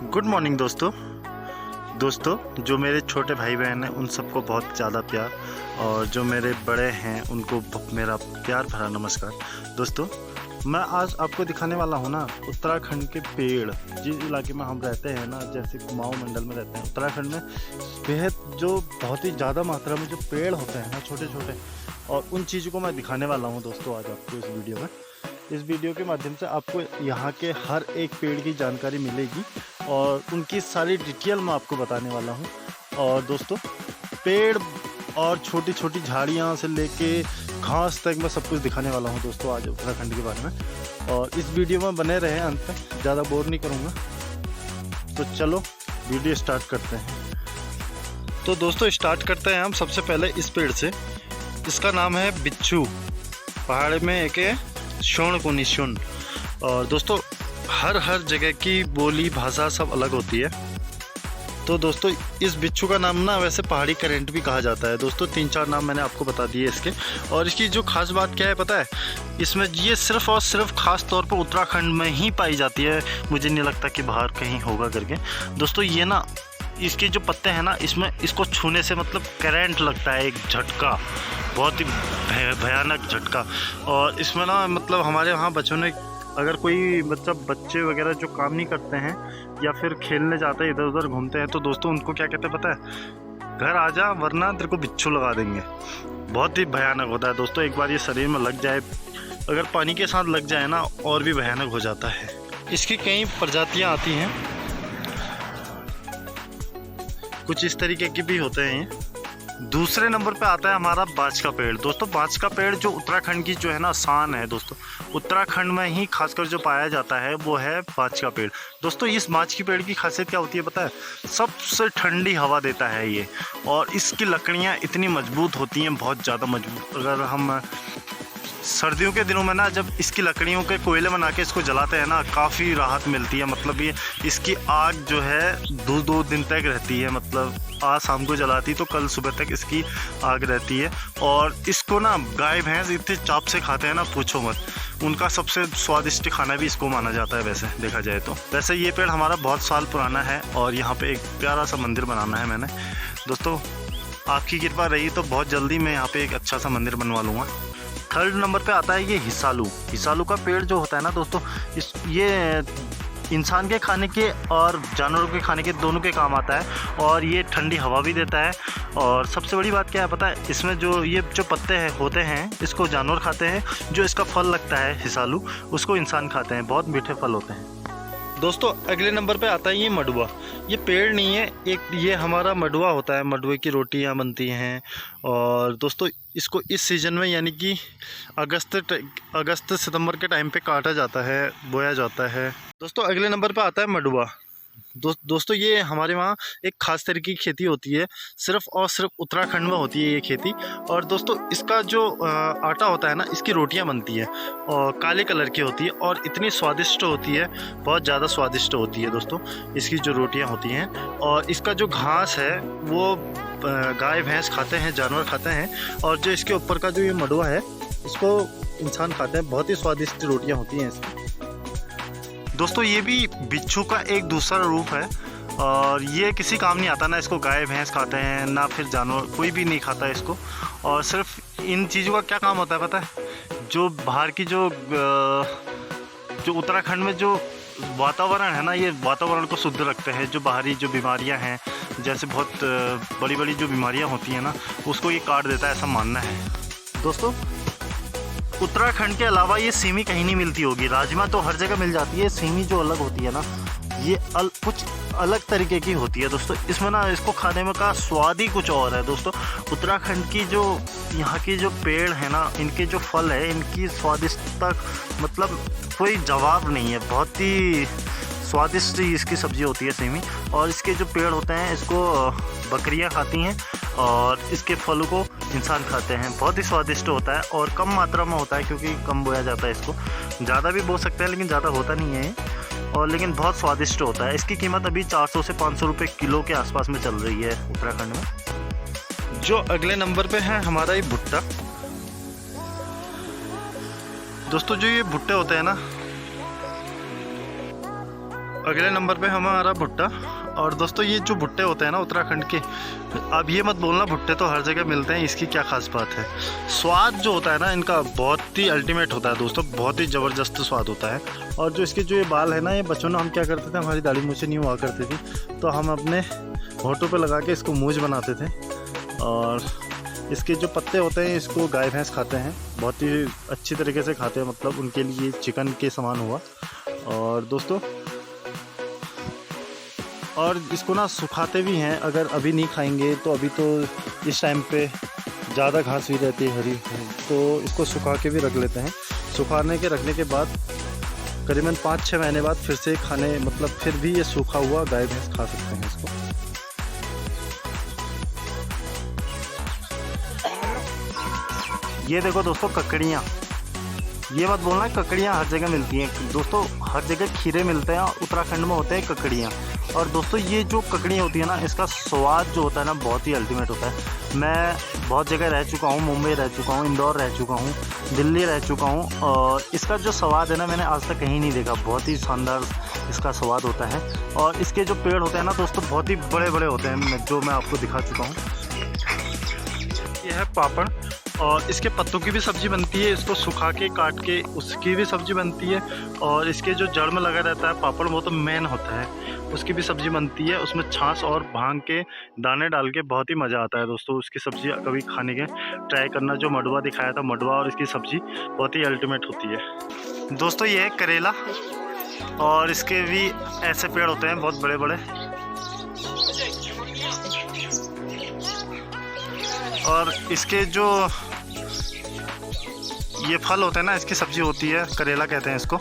Good morning दोस्तों जो मेरे छोटे भाई बहन हैं उन सबको बहुत ज़्यादा प्यार, और जो मेरे बड़े हैं उनको मेरा प्यार भरा नमस्कार। दोस्तों मैं आज आपको दिखाने वाला हूँ ना उत्तराखंड के पेड़। जिस इलाके में हम रहते हैं ना, जैसे कुमाऊं मंडल में रहते हैं उत्तराखंड में, बेहद जो बहुत ही ज़्यादा मात्रा में जो पेड़ होते हैं ना छोटे छोटे, और उन चीज़ों को मैं दिखाने वाला हूँ दोस्तों आज आपको इस वीडियो में। इस वीडियो के माध्यम से आपको यहाँ के हर एक पेड़ की जानकारी मिलेगी और उनकी सारी डिटेल मैं आपको बताने वाला हूँ। और दोस्तों पेड़ और छोटी छोटी झाड़ियाँ से लेके घास तक मैं सब कुछ दिखाने वाला हूँ दोस्तों आज उत्तराखंड के बारे में। और इस वीडियो में बने रहें अंत तक, ज़्यादा बोर नहीं करूँगा। तो चलो वीडियो स्टार्ट करते हैं। तो दोस्तों स्टार्ट करते हैं हम सबसे पहले इस पेड़ से। इसका नाम है बिच्छू, पहाड़ में एक है शोणकुनी शुन। और दोस्तों हर जगह की बोली भाषा सब अलग होती है। तो दोस्तों इस बिच्छू का नाम ना वैसे पहाड़ी करेंट भी कहा जाता है दोस्तों। 3-4 नाम मैंने आपको बता दिए इसके। और इसकी जो खास बात क्या है पता है, इसमें ये सिर्फ और सिर्फ खास तौर पर उत्तराखंड में ही पाई जाती है। मुझे नहीं लगता कि बाहर कहीं होगा करके। दोस्तों ये ना इसके जो पत्ते हैं ना, इसमें इसको छूने से मतलब करंट लगता है, एक झटका, बहुत ही भयानक झटका। और इसमें ना मतलब हमारे वहाँ बच्चों ने, अगर कोई बच्चे वगैरह जो काम नहीं करते हैं या फिर खेलने जाते हैं, इधर उधर घूमते हैं, तो दोस्तों उनको क्या कहते हैं पता है, घर आ जा वरना तेरे को बिच्छू लगा देंगे। बहुत ही भयानक होता है दोस्तों। एक बार ये शरीर में लग जाए, अगर पानी के साथ लग जाए ना, और भी भयानक हो जाता है। इसकी कई प्रजातियाँ आती हैं, कुछ इस तरीके के भी होते हैं। दूसरे नंबर पे आता है हमारा बांज का पेड़। दोस्तों बांज का पेड़ जो उत्तराखंड की जो है ना शान है दोस्तों, उत्तराखंड में ही खासकर जो पाया जाता है वो है बांज का पेड़। दोस्तों इस बांज के पेड़ की खासियत क्या होती है पता है, सबसे ठंडी हवा देता है ये, और इसकी लकड़ियाँ इतनी मजबूत होती हैं, बहुत ज़्यादा मजबूत। अगर हम सर्दियों के दिनों में ना जब इसकी लकड़ियों के कोयले बना के इसको जलाते हैं ना, काफ़ी राहत मिलती है। मतलब ये इसकी आग जो है 2 दिन तक रहती है। मतलब आज शाम को जलाती तो कल सुबह तक इसकी आग रहती है। और इसको ना गाय भैंस इतने चाप से खाते हैं ना, पूछो मत। उनका सबसे स्वादिष्ट खाना भी इसको माना जाता है वैसे देखा जाए तो। वैसे ये पेड़ हमारा बहुत साल पुराना है, और यहाँ पर एक प्यारा सा मंदिर बनाना है मैंने। दोस्तों आपकी कृपा रही तो बहुत जल्दी मैं यहाँ पर एक अच्छा सा मंदिर बनवा लूँगा। थर्ड नंबर पे आता है ये हिसालू का पेड़ जो होता है ना दोस्तों, ये इंसान के खाने के और जानवरों के खाने के दोनों के काम आता है, और ये ठंडी हवा भी देता है। और सबसे बड़ी बात क्या है पता है, इसमें जो पत्ते होते हैं इसको जानवर खाते हैं, जो इसका फल लगता है हिसालू, उसको इंसान खाते हैं। बहुत मीठे फल होते हैं। दोस्तों अगले नंबर पे आता है ये मडुआ। ये पेड़ नहीं है, एक ये हमारा मडुआ होता है। मडुए की रोटियां बनती हैं। और दोस्तों इसको इस सीज़न में यानी कि अगस्त सितंबर के टाइम पे काटा जाता है, बोया जाता है। दोस्तों अगले नंबर पे आता है मडुआ। दोस्तों ये हमारे वहाँ एक ख़ास तरीके की खेती होती है, सिर्फ और सिर्फ उत्तराखंड में होती है ये खेती। और दोस्तों इसका जो आटा होता है ना, इसकी रोटियां बनती है और काले कलर की होती है, और इतनी स्वादिष्ट होती है, बहुत ज़्यादा स्वादिष्ट होती है दोस्तों इसकी जो रोटियां होती हैं। और इसका जो घास है वो गाय भैंस खाते हैं, जानवर खाते हैं। और जो इसके ऊपर का जो ये मडुआ है इसको इंसान खाते हैं। बहुत ही स्वादिष्ट रोटियाँ होती हैं इसकी। दोस्तों ये भी बिच्छू का एक दूसरा रूप है, और ये किसी काम नहीं आता ना। इसको गाय भैंस खाते हैं ना, फिर जानवर कोई भी नहीं खाता इसको। और सिर्फ इन चीज़ों का क्या काम होता है पता है, जो बाहर की जो उत्तराखंड में जो वातावरण है ना, ये वातावरण को शुद्ध रखते हैं। जो बाहरी जो बीमारियां हैं, जैसे बहुत बड़ी बड़ी जो बीमारियां होती हैं ना, उसको ये काट देता है, ऐसा मानना है। दोस्तों उत्तराखंड के अलावा ये सीमी कहीं नहीं मिलती होगी। राजमा तो हर जगह मिल जाती है, सीमी जो अलग होती है ना, ये कुछ अलग तरीके की होती है दोस्तों। इसमें ना इसको खाने में का स्वाद ही कुछ और है दोस्तों। उत्तराखंड की जो यहाँ की जो पेड़ है ना, इनके जो फल है, इनकी स्वादिष्टता मतलब कोई जवाब नहीं है। बहुत ही स्वादिष्ट इसकी सब्ज़ी होती है सेमी। और इसके जो पेड़ होते हैं इसको बकरियां खाती हैं, और इसके फलों को इंसान खाते हैं। बहुत ही स्वादिष्ट होता है, और कम मात्रा में होता है क्योंकि कम बोया जाता है इसको। ज़्यादा भी बो सकते हैं लेकिन ज़्यादा होता नहीं है, और लेकिन बहुत स्वादिष्ट होता है। इसकी कीमत अभी 400 से 500 रुपये किलो के आसपास में चल रही है उत्तराखंड में। जो अगले नंबर पे है हमारा ये भुट्टा। दोस्तों जो ये भुट्टे होते हैं ना, अगले नंबर पे हमारा भुट्टा। और दोस्तों ये जो भुट्टे होते हैं ना उत्तराखंड के, अब ये मत बोलना भुट्टे तो हर जगह मिलते हैं, इसकी क्या खास बात है। स्वाद जो होता है ना इनका बहुत ही अल्टीमेट होता है दोस्तों, बहुत ही ज़बरदस्त स्वाद होता है। और जो इसके जो ये बाल है ना, ये बच्चों में हम क्या करते थे, हमारी दाढ़ी मूंछें नहीं हुआ करती थी तो हम अपने होठों पे लगा के इसको मूंछ बनाते थे। और इसके जो पत्ते होते हैं इसको गाय भैंस खाते हैं, बहुत ही अच्छी तरीके से खाते हैं, मतलब उनके लिए चिकन के समान हुआ। और दोस्तों और इसको ना सुखाते भी हैं, अगर अभी नहीं खाएंगे तो अभी तो इस टाइम पे ज़्यादा घास भी रहती है हरी, तो इसको सुखा के भी रख लेते हैं। सुखाने के रखने के बाद करीबन 5-6 महीने बाद फिर से खाने, मतलब फिर भी ये सूखा हुआ गाय भैंस खा सकते हैं इसको। ये देखो दोस्तों ककड़ियाँ, ये मत बोलना ककड़ियाँ हर जगह मिलती हैं दोस्तों, हर जगह खीरे मिलते हैं, उत्तराखंड में होते हैं ककड़ियाँ। और दोस्तों ये जो ककड़ियाँ होती है ना, इसका स्वाद जो होता है ना बहुत ही अल्टीमेट होता है। मैं बहुत जगह रह चुका हूँ, मुंबई रह चुका हूँ, इंदौर रह चुका हूँ, दिल्ली रह चुका हूँ, और इसका जो स्वाद है ना मैंने आज तक कहीं नहीं देखा, बहुत ही शानदार इसका स्वाद होता है। और इसके जो पेड़ होते हैं ना दोस्तों बहुत ही बड़े बड़े होते हैं, जो मैं आपको दिखा चुका हूँ। यह है पापड़, और इसके पत्तों की भी सब्ज़ी बनती है, इसको सुखा के काट के उसकी भी सब्ज़ी बनती है। और इसके जो जड़ में लगा रहता है पापड़, वो तो मेन होता है, उसकी भी सब्ज़ी बनती है। उसमें छाछ और भांग के दाने डाल के बहुत ही मज़ा आता है दोस्तों उसकी सब्ज़ी कभी खाने के ट्राई करना। जो मडवा दिखाया था, मडवा और इसकी सब्ज़ी बहुत ही अल्टीमेट होती है दोस्तों। ये है करेला, और इसके भी ऐसे पेड़ होते हैं बहुत बड़े बड़े, और इसके जो ये फल होते हैं ना, इसकी सब्ज़ी होती है, करेला कहते हैं इसको।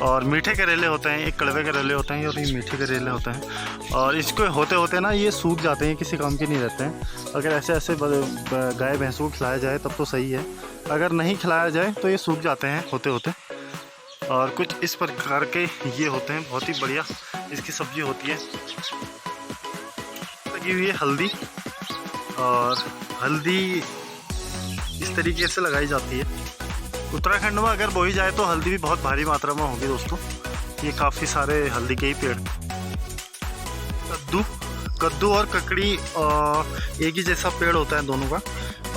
और मीठे करेले होते हैं, एक कड़वे करेले होते हैं और ये मीठे करेले होते हैं। और इसको होते होते ना ये सूख जाते हैं, किसी काम के नहीं रहते हैं। अगर ऐसे ऐसे गाय भैंसों को खिलाया जाए तब तो सही है, अगर नहीं खिलाया जाए तो ये सूख जाते हैं होते होते। और कुछ इस प्रकार के ये होते हैं, बहुत ही बढ़िया इसकी सब्ज़ी होती है। लगी हुई है हल्दी, और हल्दी इस तरीके से लगाई जाती है। उत्तराखंड में अगर बोई जाए तो हल्दी भी बहुत भारी मात्रा में होगी दोस्तों, ये काफ़ी सारे हल्दी के ही पेड़। कद्दू और ककड़ी एक ही जैसा पेड़ होता है दोनों का,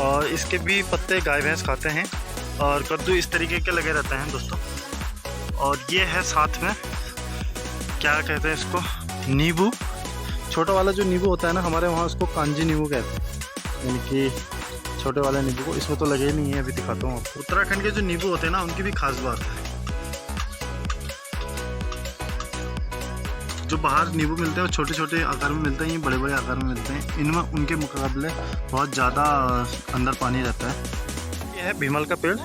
और इसके भी पत्ते गाय भैंस खाते हैं। और कद्दू इस तरीके के लगे रहते हैं दोस्तों। और ये है साथ में क्या कहते हैं इसको, नींबू। छोटा वाला जो नींबू होता है ना, हमारे वहाँ उसको कांजी नींबू कहते हैं, यानी कि छोटे वाले नींबू को। इसमें तो लगे ही नहीं है, अभी दिखाता हूँ आपको। उत्तराखंड के जो नींबू होते हैं ना, उनकी भी खास बात है। जो बाहर नींबू मिलते हैं वो छोटे छोटे आकार में मिलते हैं, ये बड़े बड़े आकार में मिलते हैं। इनमें उनके मुकाबले बहुत ज़्यादा अंदर पानी रहता है। यह है भीमल का पेड़,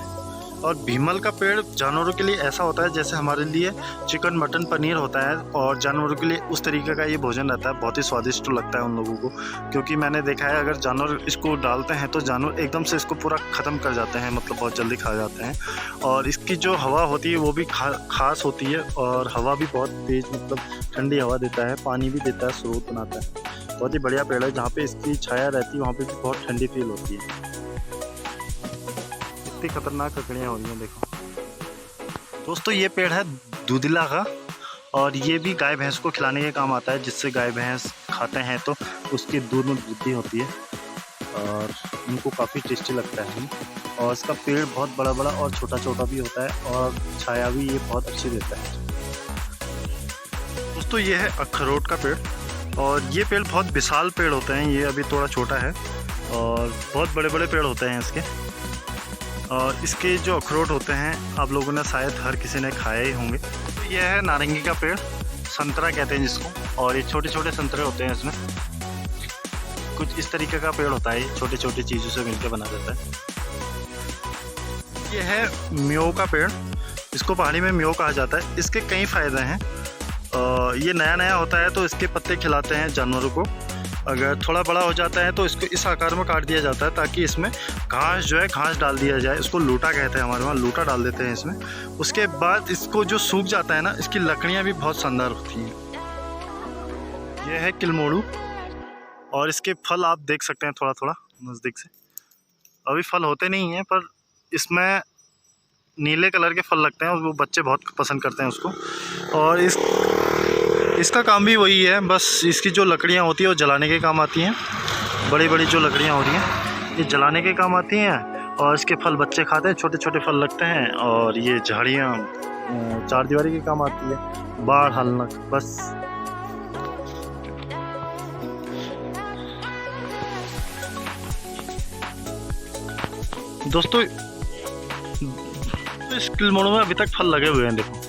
और भीमल का पेड़ जानवरों के लिए ऐसा होता है जैसे हमारे लिए चिकन मटन पनीर होता है, और जानवरों के लिए उस तरीके का ये भोजन रहता है। बहुत ही स्वादिष्ट लगता है उन लोगों को, क्योंकि मैंने देखा है अगर जानवर इसको डालते हैं तो जानवर एकदम से इसको पूरा ख़त्म कर जाते हैं, मतलब बहुत जल्दी खा जाते हैं। और इसकी जो हवा होती है वो भी खास होती है, और हवा भी बहुत तेज़, मतलब ठंडी हवा देता है, पानी भी देता है, स्रोत बनाता है। बहुत ही बढ़िया पेड़ है, जहाँ पर इसकी छाया रहती है वहाँ पर भी बहुत ठंडी फील होती है। कितनी खतरनाक ककड़ियाँ हो रही हैं देखो दोस्तों। ये पेड़ है दूधिला का, और ये भी गाय भैंस को खिलाने के काम आता है, जिससे गाय भैंस खाते हैं तो उसके दूध में वृद्धि होती है और उनको काफ़ी टेस्टी लगता है। और इसका पेड़ बहुत बड़ा बड़ा और छोटा छोटा भी होता है, और छाया भी ये बहुत अच्छी देता है दोस्तों। ये है अखरोट का पेड़, और ये पेड़ बहुत विशाल पेड़ होते हैं। ये अभी थोड़ा छोटा है, और बहुत बड़े बड़े पेड़ होते हैं इसके। और इसके जो अखरोट होते हैं आप लोगों ने शायद हर किसी ने खाए ही होंगे। यह है नारंगी का पेड़, संतरा कहते हैं जिसको, और ये छोटे छोटे संतरे होते हैं इसमें। कुछ इस तरीके का पेड़ होता है, ये छोटी छोटी चीज़ों से मिलकर बना देता है। यह है म्यो का पेड़, इसको पहाड़ी में म्यो कहा जाता है। इसके कई फ़ायदे हैं। ये नया नया होता है तो इसके पत्ते खिलाते हैं जानवरों को। अगर थोड़ा बड़ा हो जाता है तो इसको इस आकार में काट दिया जाता है, ताकि इसमें घास जो है घास डाल दिया जाए। इसको लूटा कहते हैं, हमारे वहाँ लूटा डाल देते हैं इसमें। उसके बाद इसको जो सूख जाता है ना, इसकी लकड़ियाँ भी बहुत शानदार होती हैं। यह है किलमोड़ू, और इसके फल आप देख सकते हैं थोड़ा थोड़ा नज़दीक से। अभी फल होते नहीं हैं, पर इसमें नीले कलर के फल लगते हैं, और वो बच्चे बहुत पसंद करते हैं उसको। और इसका काम भी वही है, बस इसकी जो लकड़ियाँ होती हैं वो जलाने के काम आती हैं। बड़ी बड़ी जो लकड़ियाँ हो रही हैं ये जलाने के काम आती हैं, और इसके फल बच्चे खाते हैं, छोटे छोटे फल लगते हैं। और ये झाड़ियाँ चारदीवारी के काम आती है, बाढ़ हलना बस। दोस्तों इस किलमोड़ों में अभी तक फल लगे हुए हैं, देखो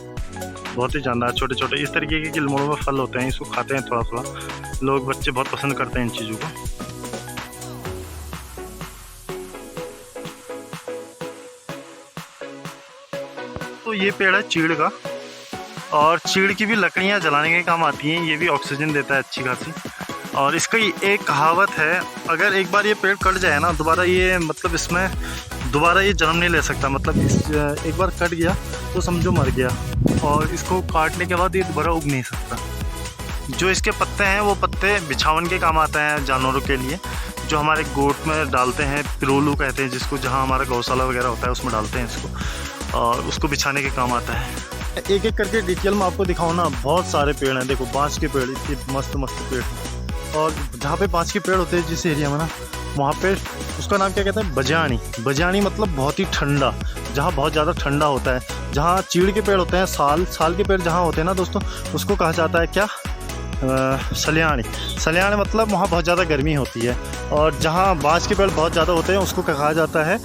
बहुत ही शानदार छोटे छोटे इस तरीके के किलमोड़ों में फल होते हैं। इसको खाते हैं थोड़ा थोड़ा, लोग बच्चे बहुत पसंद करते हैं इन चीज़ों को। तो ये पेड़ है चीड़ का, और चीड़ की भी लकड़ियाँ जलाने के काम आती हैं। ये भी ऑक्सीजन देता है अच्छी खासी। और इसका एक कहावत है, अगर एक बार ये पेड़ कट जाए ना दोबारा ये मतलब इसमें दोबारा ये जन्म नहीं ले सकता। मतलब एक बार कट गया तो समझो मर गया, और इसको काटने के बाद ये दोबारा उग नहीं सकता। जो इसके पत्ते हैं वो पत्ते बिछावन के काम आते हैं जानवरों के लिए, जो हमारे गोट में डालते हैं, पिरोलू कहते हैं जिसको, जहाँ हमारा गौशाला वगैरह होता है उसमें डालते हैं इसको, और उसको बिछाने के काम आता है। एक एक करके डिटेल में आपको दिखाऊँ ना, बहुत सारे पेड़ हैं। देखो बाँस के पेड़, इतने मस्त मस्त पेड़, और जहाँ पे बाँस के पेड़ होते हैं जिस एरिया में ना, वहाँ पे उसका नाम क्या कहते हैं, बजानी। बजानी मतलब बहुत ही ठंडा, जहाँ बहुत ज़्यादा ठंडा होता है। जहाँ चीड़ के पेड़ होते हैं, साल के पेड़ जहाँ होते हैं ना दोस्तों, उसको कहा जाता है क्या, सलियानी। सलियानी मतलब वहाँ बहुत ज़्यादा गर्मी होती है। और जहाँ बाँस के पेड़ बहुत ज़्यादा होते हैं उसको कहा जाता है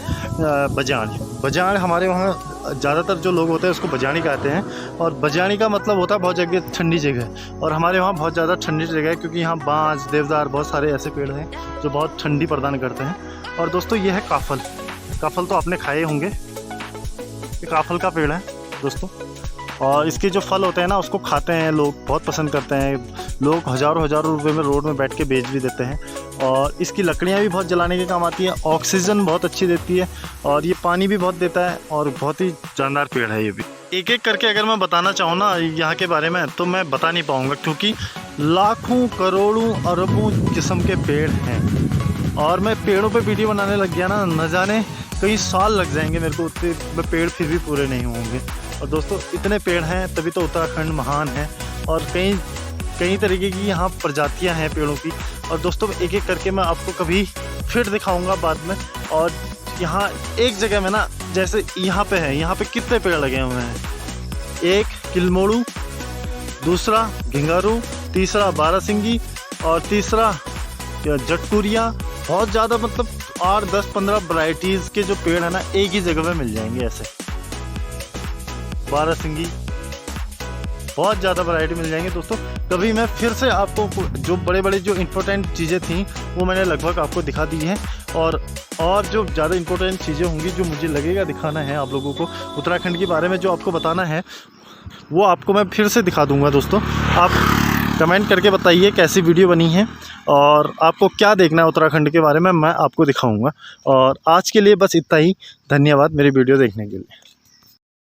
बजानी। बजानी हमारे वहाँ ज़्यादातर जो लोग होते हैं उसको बजानी कहते हैं। और बजानी का मतलब होता है बहुत जगह ठंडी जगह, और हमारे वहाँ बहुत ज़्यादा ठंडी जगह है, क्योंकि यहाँ बाँस, देवदार, बहुत सारे ऐसे पेड़ हैं जो बहुत ठंडी प्रदान करते हैं। और दोस्तों ये है काफल। काफल तो आपने खाए होंगे, ये काफल का पेड़ है दोस्तों। और इसके जो फल होते हैं ना उसको खाते हैं लोग, बहुत पसंद करते हैं लोग। हज़ारों रुपए में रोड में बैठ के बेच भी देते हैं। और इसकी लकड़ियाँ भी बहुत जलाने के काम आती है, ऑक्सीजन बहुत अच्छी देती है, और ये पानी भी बहुत देता है, और बहुत ही जानदार पेड़ है ये भी। एक एक करके अगर मैं बताना चाहूँ ना यहाँ के बारे में तो मैं बता नहीं पाऊँगा, क्योंकि लाखों करोड़ों अरबों किस्म के पेड़ हैं। और मैं पेड़ों पे वीडियो बनाने लग गया ना, न जाने कई साल लग जाएंगे मेरे को, उतने पेड़ फिर भी पूरे नहीं होंगे। और दोस्तों इतने पेड़ हैं तभी तो उत्तराखंड महान है, और कई तरीके की यहाँ प्रजातियाँ हैं पेड़ों की। और दोस्तों एक एक करके मैं आपको कभी फिर दिखाऊंगा बाद में। और यहाँ एक जगह में ना, जैसे यहाँ पे है, यहाँ पे कितने पेड़ लगे हुए हैं, एक किलमोड़ू, दूसरा घिंगारू, तीसरा बारासिंगी, और तीसरा जटकुरिया। बहुत ज़्यादा मतलब 8, 10, 15 वैरायटीज़ के जो पेड़ है ना एक ही जगह पे मिल जाएंगे। ऐसे बारासिंगी बहुत ज़्यादा वैरायटी मिल जाएंगे दोस्तों। कभी मैं फिर से आपको जो बड़े जो इम्पोर्टेंट चीज़ें थी वो मैंने लगभग आपको दिखा दी हैं, और जो ज़्यादा इम्पोर्टेंट चीज़ें होंगी जो मुझे लगेगा दिखाना है आप लोगों को उत्तराखंड के बारे में, जो आपको बताना है वो आपको मैं फिर से दिखा दूँगा दोस्तों। आप कमेंट करके बताइए कैसी वीडियो बनी है, और आपको क्या देखना है उत्तराखंड के बारे में, मैं आपको दिखाऊंगा। और आज के लिए बस इतना ही। धन्यवाद मेरी वीडियो देखने के लिए।